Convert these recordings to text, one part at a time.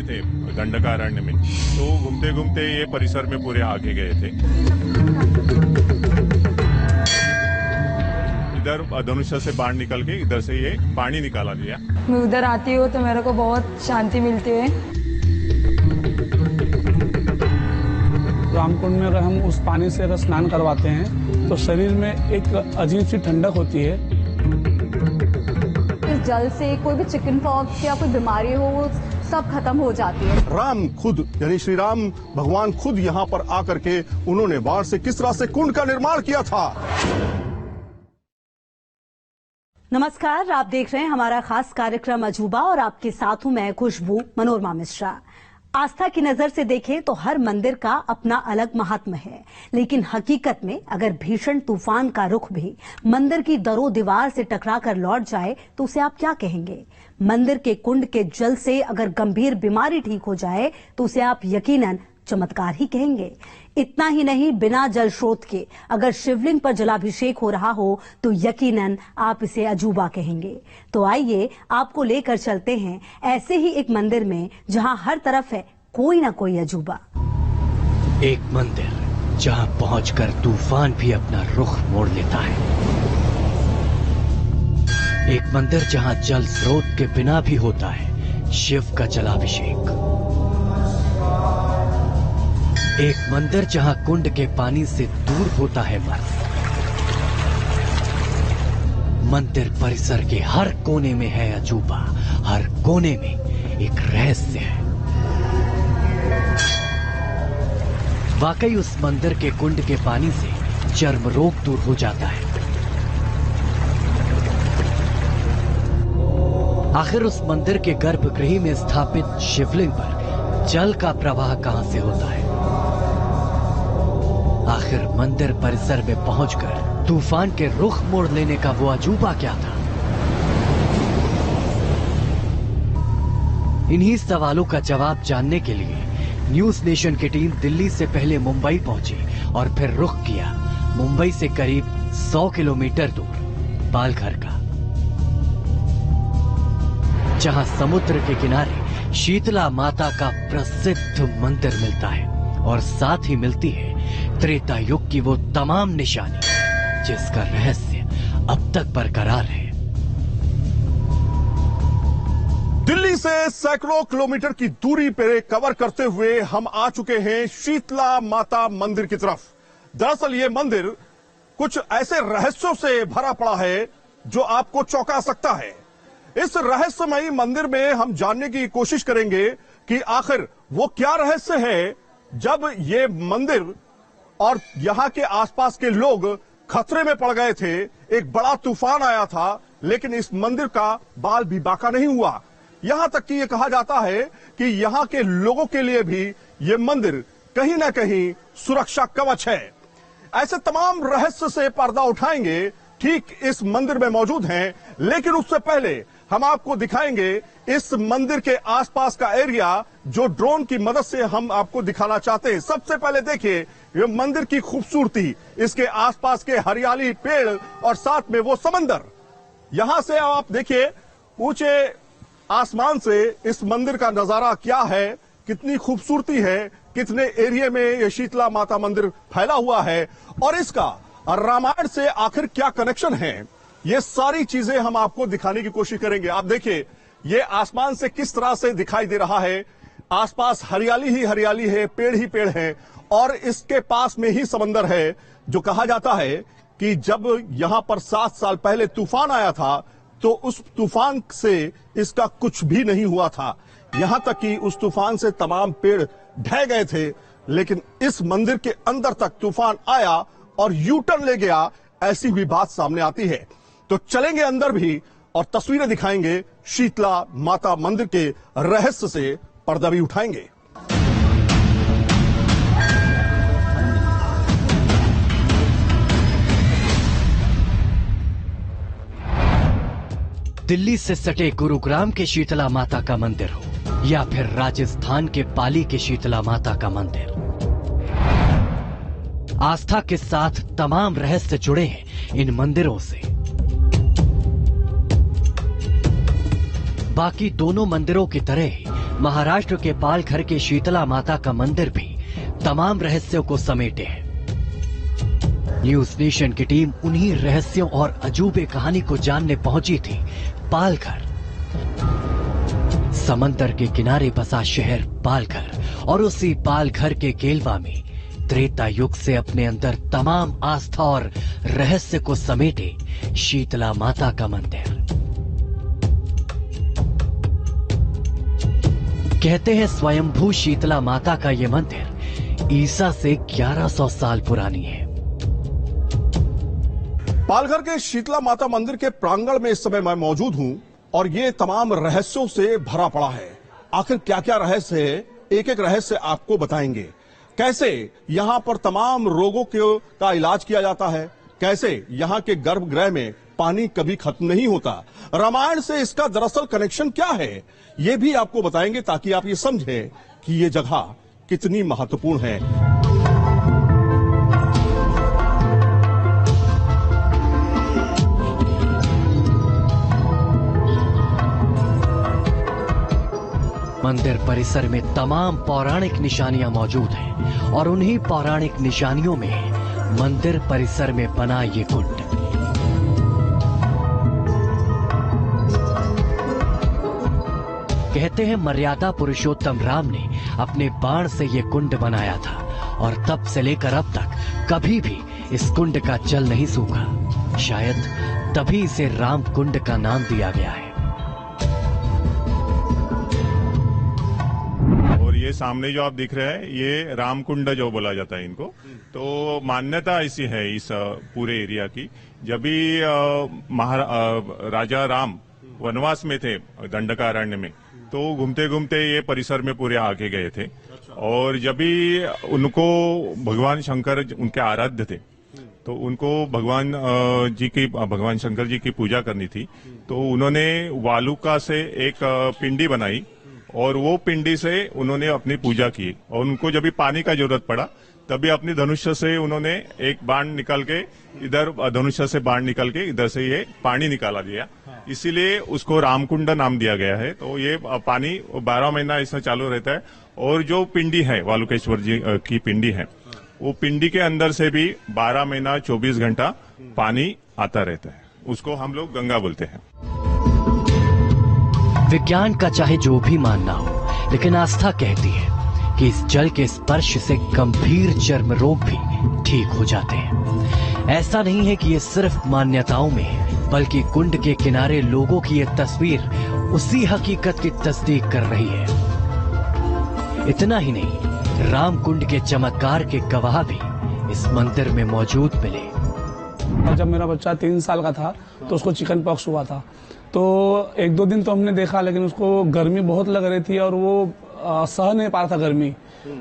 आए थे दंडकारण्य में, तो घूमते घूमते ये परिसर में पूरे आगे गए थे। इधर धनुष्य से बाण निकल के इधर से ये पानी निकाला गया। मैं उधर आती हूँ तो मेरे को बहुत शांति मिलती है। रामकुंड में अगर हम उस पानी से अगर स्नान करवाते हैं तो शरीर में एक अजीब सी ठंडक होती है। इस जल से कोई भी चिकन पॉक्स या कोई बीमारी हो वो सब खत्म हो जाती है। राम खुद यानी श्री राम भगवान खुद यहाँ पर आकर के उन्होंने बाण से किस तरह से कुंड का निर्माण किया था। नमस्कार, आप देख रहे हैं हमारा खास कार्यक्रम अजूबा और आपके साथ हूं मैं खुशबू मनोरमा मिश्रा। आस्था की नजर से देखें तो हर मंदिर का अपना अलग महात्म्य है, लेकिन हकीकत में अगर भीषण तूफान का रुख भी मंदिर की दरो दीवार से टकराकर लौट जाए तो उसे आप क्या कहेंगे? मंदिर के कुंड के जल से अगर गंभीर बीमारी ठीक हो जाए तो उसे आप यकीनन चमत्कार ही कहेंगे। इतना ही नहीं, बिना जल स्रोत के अगर शिवलिंग पर जलाभिषेक हो रहा हो तो यकीनन आप इसे अजूबा कहेंगे। तो आइए आपको लेकर चलते हैं ऐसे ही एक मंदिर में जहां हर तरफ है कोई ना कोई अजूबा। एक मंदिर जहां पहुंचकर तूफान भी अपना रुख मोड़ लेता है। एक मंदिर जहां जल स्रोत के बिना भी होता है शिव का जलाभिषेक। एक मंदिर जहां कुंड के पानी से दूर होता है मर्द। मंदिर परिसर के हर कोने में है अजूबा, हर कोने में एक रहस्य है। वाकई उस मंदिर के कुंड के पानी से चर्म रोग दूर हो जाता है। आखिर उस मंदिर के गर्भगृह में स्थापित शिवलिंग पर जल का प्रवाह कहां से होता है? आखिर मंदिर परिसर में पहुंचकर तूफान के रुख मोड़ लेने का वो अजूबा क्या था? इन्हीं सवालों का जवाब जानने के लिए न्यूज नेशन की टीम दिल्ली से पहले मुंबई पहुंची और फिर रुख किया मुंबई से करीब 100 किलोमीटर दूर पालघर का, जहां समुद्र के किनारे शीतला माता का प्रसिद्ध मंदिर मिलता है और साथ ही मिलती है त्रेता युग की वो तमाम निशानी जिसका रहस्य अब तक बरकरार है। दिल्ली से सैकड़ों किलोमीटर की दूरी पर कवर करते हुए हम आ चुके हैं शीतला माता मंदिर की तरफ। दरअसल ये मंदिर कुछ ऐसे रहस्यों से भरा पड़ा है जो आपको चौंका सकता है। इस रहस्यमयी मंदिर में हम जानने की कोशिश करेंगे कि आखिर वो क्या रहस्य है जब ये मंदिर और यहाँ के आसपास के लोग खतरे में पड़ गए थे। एक बड़ा तूफान आया था लेकिन इस मंदिर का बाल भी बाका नहीं हुआ। यहां तक कि ये कहा जाता है कि यहाँ के लोगों के लिए भी ये मंदिर कहीं ना कहीं सुरक्षा कवच है। ऐसे तमाम रहस्य से पर्दा उठाएंगे ठीक इस मंदिर में मौजूद हैं, लेकिन उससे पहले हम आपको दिखाएंगे इस मंदिर के आसपास का एरिया जो ड्रोन की मदद से हम आपको दिखाना चाहते हैं। सबसे पहले देखिए ये मंदिर की खूबसूरती, इसके आसपास के हरियाली, पेड़ और साथ में वो समंदर। यहां से आप देखिए ऊंचे आसमान से इस मंदिर का नजारा क्या है, कितनी खूबसूरती है, कितने एरिया में ये शीतला माता मंदिर फैला हुआ है और इसका रामायण से आखिर क्या कनेक्शन है। ये सारी चीजें हम आपको दिखाने की कोशिश करेंगे। आप देखिए ये आसमान से किस तरह से दिखाई दे रहा है, आसपास हरियाली ही हरियाली है, पेड़ ही पेड़ है और इसके पास में ही समंदर है। जो कहा जाता है कि जब यहां पर 7 साल पहले तूफान आया था तो उस तूफान से इसका कुछ भी नहीं हुआ था। यहां तक कि उस तूफान से तमाम पेड़ ढह गए थे, लेकिन इस मंदिर के अंदर तक तूफान आया और यू टर्न ले गया, ऐसी भी बात सामने आती है। तो चलेंगे अंदर भी और तस्वीरें दिखाएंगे, शीतला माता मंदिर के रहस्य से पर्दा भी उठाएंगे। दिल्ली से सटे गुरुग्राम के शीतला माता का मंदिर हो या फिर राजस्थान के पाली के शीतला माता का मंदिर, आस्था के साथ तमाम रहस्य जुड़े हैं इन मंदिरों से। बाकी दोनों मंदिरों की तरह ही महाराष्ट्र के पालघर के शीतला माता का मंदिर भी तमाम रहस्यों को समेटे है। न्यूज नेशन की टीम उन्हीं रहस्यों और अजूबे कहानी को जानने पहुंची थी पालघर। समंदर के किनारे बसा शहर पालघर और उसी पालघर के केलवा में त्रेता युग से अपने अंदर तमाम आस्था और रहस्य को समेटे शीतला माता का मंदिर। कहते हैं स्वयंभू शीतला माता का ये मंदिर ईसा से 1100 साल पुरानी है। पालघर के शीतला माता मंदिर के प्रांगण में इस समय मैं मौजूद हूं और ये तमाम रहस्यों से भरा पड़ा है। आखिर क्या क्या रहस्य है, एक एक रहस्य आपको बताएंगे। कैसे यहां पर तमाम रोगों का इलाज किया जाता है, कैसे यहां के गर्भगृह में पानी कभी खत्म नहीं होता, रामायण से इसका दरअसल कनेक्शन क्या है, ये भी आपको बताएंगे ताकि आप ये समझें कि ये जगह कितनी महत्वपूर्ण है। मंदिर परिसर में तमाम पौराणिक निशानियां मौजूद हैं और उन्हीं पौराणिक निशानियों में है मंदिर परिसर में बना ये कुंड। कहते हैं मर्यादा पुरुषोत्तम राम ने अपने बाण से ये कुंड बनाया था और तब से लेकर अब तक कभी भी इस कुंड का जल नहीं सूखा। शायद तभी इसे राम कुंड का नाम दिया गया है। और ये सामने जो आप दिख रहे हैं ये रामकुंड जो बोला जाता है इनको। तो मान्यता ऐसी है इस पूरे एरिया की, जब भी राजा राम वनवास में थे दंडकारण्य में, तो घूमते घूमते ये परिसर में पूरे आके गए थे और जब भी उनको भगवान शंकर उनके आराध्य थे तो उनको भगवान शंकर जी की पूजा करनी थी, तो उन्होंने वालुका से एक पिंडी बनाई और वो पिंडी से उन्होंने अपनी पूजा की और उनको जब भी पानी का जरूरत पड़ा तभी अपनी धनुष्य से उन्होंने एक बाण निकाल के इधर धनुष्य से बाण निकाल के इधर से ये पानी निकाला दिया, इसीलिए उसको रामकुंड नाम दिया गया है। तो ये पानी 12 महीना इसमें चालू रहता है और जो पिंडी है वालुकेश्वर जी की पिंडी है, वो पिंडी के अंदर से भी 12 महीना 24 घंटा पानी आता रहता है, उसको हम लोग गंगा बोलते हैं। विज्ञान का चाहे जो भी मानना हो, लेकिन आस्था कहती है कि इस जल के स्पर्श से गंभीर चर्म रोग भी ठीक हो जाते हैं। ऐसा नहीं है कि ये सिर्फ मान्यताओं में है, बल्कि कुंड के किनारे लोगों की ये तस्वीर उसी हकीकत की तस्दीक कर रही है। इतना ही नहीं, राम कुंड के चमत्कार के गवाह भी इस मंदिर में मौजूद मिले। जब मेरा बच्चा 3 साल का था तो उसको चिकन पॉक्स हुआ था, तो 1-2 दिन तो हमने देखा, लेकिन उसको गर्मी बहुत लग रही थी और वो सह नहीं पा रहा था गर्मी।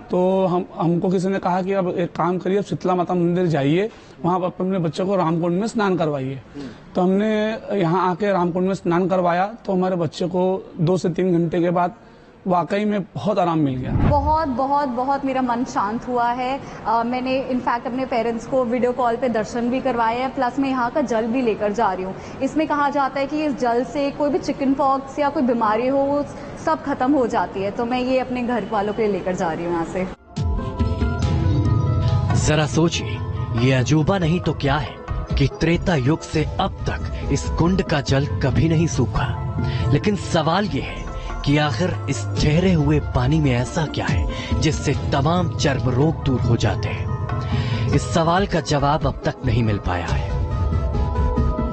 तो हमको किसी ने कहा कि अब एक काम करिए, अब शीतला माता मंदिर जाइए, वहाँ पर अपने बच्चे को रामकुंड में स्नान करवाइए। तो हमने यहाँ आके रामकुंड में स्नान करवाया तो हमारे बच्चे को 2 से 3 घंटे के बाद वाकई में बहुत आराम मिल गया। बहुत बहुत बहुत मेरा मन शांत हुआ है। मैंने इनफैक्ट अपने पेरेंट्स को वीडियो कॉल पे दर्शन भी करवाए हैं, प्लस मैं यहाँ का जल भी लेकर जा रही हूँ। इसमें कहा जाता है कि इस जल से कोई भी चिकन पॉक्स या कोई बीमारी हो वो सब खत्म हो जाती है, तो मैं ये अपने घर वालों के लिए लेकर जा रही हूँ यहाँ से। जरा सोचिए, ये अजूबा नहीं तो क्या है कि त्रेता युग से अब तक इस कुंड का जल कभी नहीं सूखा। लेकिन सवाल ये है कि आखिर इस ठहरे हुए पानी में ऐसा क्या है जिससे तमाम चर्म रोग दूर हो जाते हैं। इस सवाल का जवाब अब तक नहीं मिल पाया है।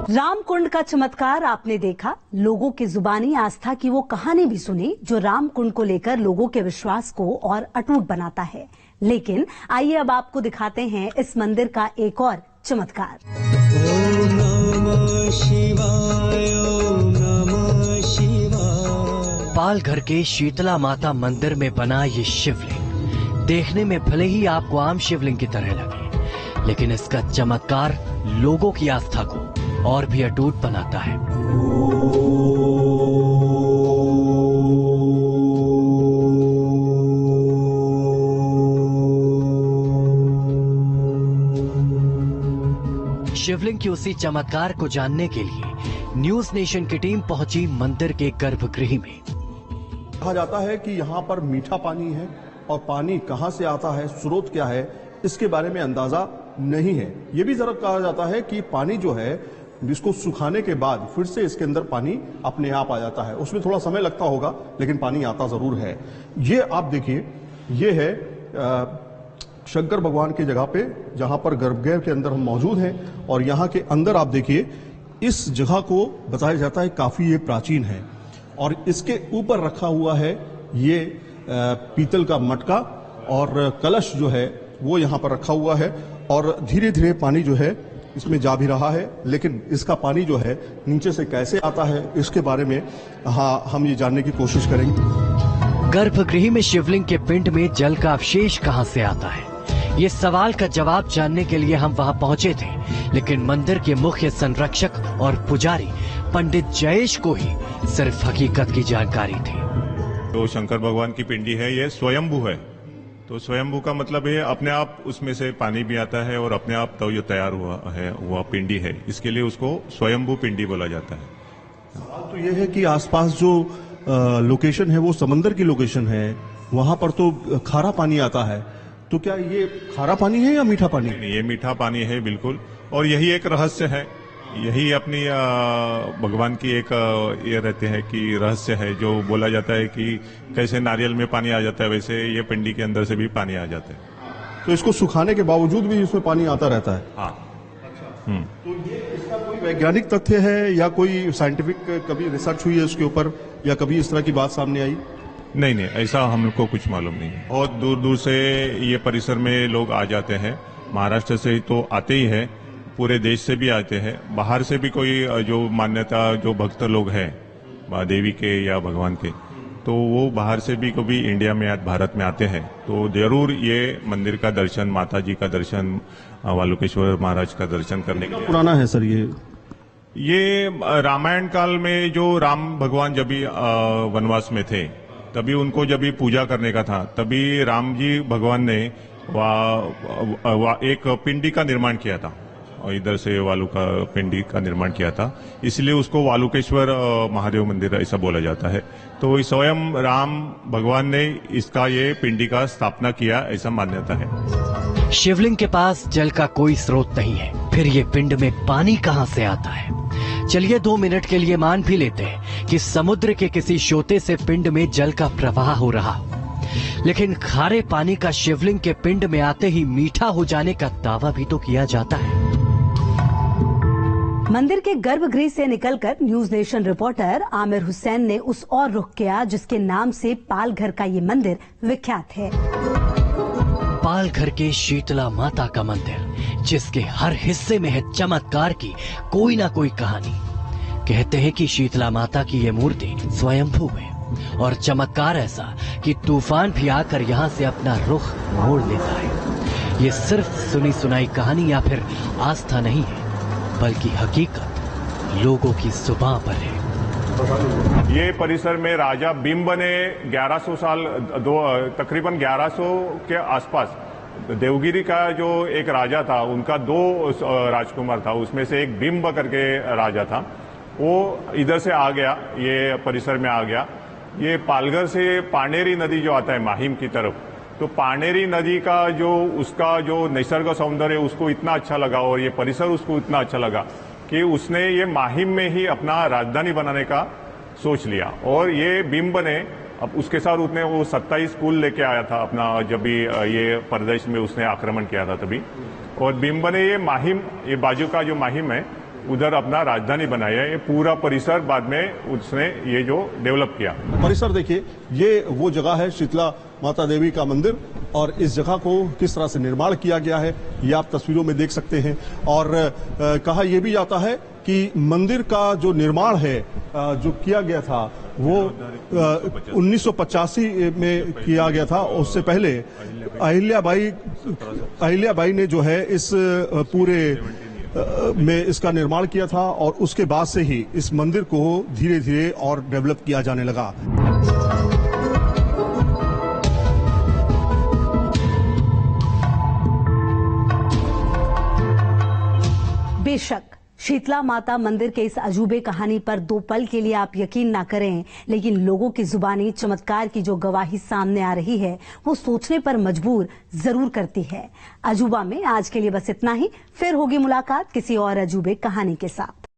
रामकुंड का चमत्कार आपने देखा, लोगों की जुबानी आस्था की वो कहानी भी सुनी जो रामकुंड को लेकर लोगों के विश्वास को और अटूट बनाता है। लेकिन आइए अब आपको दिखाते हैं इस मंदिर का एक और चमत्कार। ओम नमः शिवाय, ओम नमः शिवाय। पालघर के शीतला माता मंदिर में बना ये शिवलिंग देखने में भले ही आपको आम शिवलिंग की तरह लगे, लेकिन इसका चमत्कार लोगों की आस्था को और भी अटूट बनाता है। शिवलिंग की उसी चमत्कार को जानने के लिए न्यूज नेशन की टीम पहुंची मंदिर के गर्भगृह में। कहा जाता है कि यहाँ पर मीठा पानी है और पानी कहाँ से आता है, स्रोत क्या है, इसके बारे में अंदाजा नहीं है। ये भी जरा कहा जाता है कि पानी जो है इसको सुखाने के बाद फिर से इसके अंदर पानी अपने आप आ जाता है। उसमें थोड़ा समय लगता होगा लेकिन पानी आता जरूर है। ये आप देखिए, ये है शंकर भगवान की जगह पे जहां पर गर्भगृह के अंदर हम मौजूद हैं और यहाँ के अंदर आप देखिए इस जगह को बताया जाता है काफी ये प्राचीन है और इसके ऊपर रखा हुआ है ये पीतल का मटका और कलश जो है वो यहाँ पर रखा हुआ है और धीरे धीरे पानी जो है इसमें जा भी रहा है, लेकिन इसका पानी जो है नीचे से कैसे आता है इसके बारे में हम ये जानने की कोशिश करेंगे। गर्भगृह में शिवलिंग के पिंड में जल का अवशेष कहां से आता है, ये सवाल का जवाब जानने के लिए हम वहां पहुंचे थे, लेकिन मंदिर के मुख्य संरक्षक और पुजारी पंडित जयेश को ही सिर्फ हकीकत की जानकारी थी। तो शंकर भगवान की पिंडी है, ये स्वयंभू है। तो स्वयंभू का मतलब है अपने आप उसमें से पानी भी आता है और अपने आप तो ये तैयार हुआ पिंडी है, इसके लिए उसको स्वयंभू पिंडी बोला जाता है। सवाल तो ये है कि आसपास जो लोकेशन है वो समंदर की लोकेशन है, वहां पर तो खारा पानी आता है, तो क्या ये खारा पानी है या मीठा पानी? नहीं, ये मीठा पानी है बिल्कुल, और यही एक रहस्य है, यही अपनी भगवान की एक ये रहते हैं कि रहस्य है जो बोला जाता है कि कैसे नारियल में पानी आ जाता है वैसे ये पिंडी के अंदर से भी पानी आ जाता है। तो इसको सुखाने के बावजूद भी इसमें पानी आता रहता है? हाँ। तो ये इसका कोई वैज्ञानिक तथ्य है या कोई साइंटिफिक कभी रिसर्च हुई है उसके ऊपर या कभी इस तरह की बात सामने आई? नहीं, ऐसा हमको कुछ मालूम नहीं है। बहुत दूर दूर से ये परिसर में लोग आ जाते हैं, महाराष्ट्र से तो आते ही है, पूरे देश से भी आते हैं, बाहर से भी कोई जो मान्यता जो भक्त लोग हैं देवी के या भगवान के, तो वो बाहर से भी कभी इंडिया में भारत में आते हैं तो जरूर ये मंदिर का दर्शन, माता जी का दर्शन, वालुकेश्वर महाराज का दर्शन करने के लिए। पुराना है सर ये रामायण काल में जो राम भगवान जब भी वनवास में थे तभी उनको जब भी पूजा करने का था, तभी राम जी भगवान ने एक पिंडी का निर्माण किया था और इधर से वालू का पिंडी का निर्माण किया था, इसलिए उसको वालुकेश्वर महादेव मंदिर ऐसा बोला जाता है। तो स्वयं राम भगवान ने इसका ये पिंडी का स्थापना किया ऐसा मान्यता है। शिवलिंग के पास जल का कोई स्रोत नहीं है, फिर ये पिंड में पानी कहां से आता है? चलिए 2 मिनट के लिए मान भी लेते हैं कि समुद्र के किसी शोते से पिंड में जल का प्रवाह हो रहा, लेकिन खारे पानी का शिवलिंग के पिंड में आते ही मीठा हो जाने का दावा भी तो किया जाता है। मंदिर के गर्भगृह से निकलकर news nation reporter Aamir Hussain ने उस और रुख किया जिसके नाम से पालघर का ये मंदिर विख्यात है। पालघर के शीतला माता का मंदिर, जिसके हर हिस्से में है चमत्कार की कोई ना कोई कहानी। कहते हैं कि शीतला माता की ये मूर्ति स्वयंभू है और चमत्कार ऐसा कि तूफान भी आकर यहाँ से अपना रुख मोड़ लेता है। ये सिर्फ सुनी सुनाई कहानी या फिर आस्था नहीं है, बल्कि हकीकत लोगों की जुबान पर है। ये परिसर में राजा बिंब ने 1100 साल तकरीबन 1100 के आसपास देवगिरी का जो एक राजा था, उनका 2 राजकुमार था, उसमें से एक बिंब करके राजा था, वो इधर से आ गया, ये परिसर में आ गया। ये पालघर से पानेरी नदी जो आता है माहिम की तरफ, तो पानेरी नदी का जो उसका जो निसर्ग सौंदर्य उसको इतना अच्छा लगा और ये परिसर उसको इतना अच्छा लगा कि उसने ये माहिम में ही अपना राजधानी बनाने का सोच लिया। और ये बिंब ने अब उसके साथ उसने वो 27 कुल लेके आया था अपना, जब भी ये प्रदेश में उसने आक्रमण किया था तभी। और बिंब ने ये माहिम, ये बाजू का जो माहिम है उधर अपना राजधानी बनाया। ये पूरा परिसर बाद में उसने ये जो डेवलप किया। परिसर देखिए, ये वो जगह है शीतला माता देवी का मंदिर और इस जगह को किस तरह से निर्माण किया गया है ये आप तस्वीरों में देख सकते हैं। और कहा यह भी जाता है कि मंदिर का जो निर्माण है जो किया गया था वो 1985 में किया गया था। उससे पहले अहिल्याबाई ने जो है इस पूरे में इसका निर्माण किया था और उसके बाद से ही इस मंदिर को धीरे धीरे और डेवलप किया जाने लगा। बेशक शीतला माता मंदिर के इस अजूबे कहानी पर दो पल के लिए आप यकीन ना करें, लेकिन लोगों की जुबानी चमत्कार की जो गवाही सामने आ रही है वो सोचने पर मजबूर जरूर करती है। अजूबा में आज के लिए बस इतना ही, फिर होगी मुलाकात किसी और अजूबे कहानी के साथ।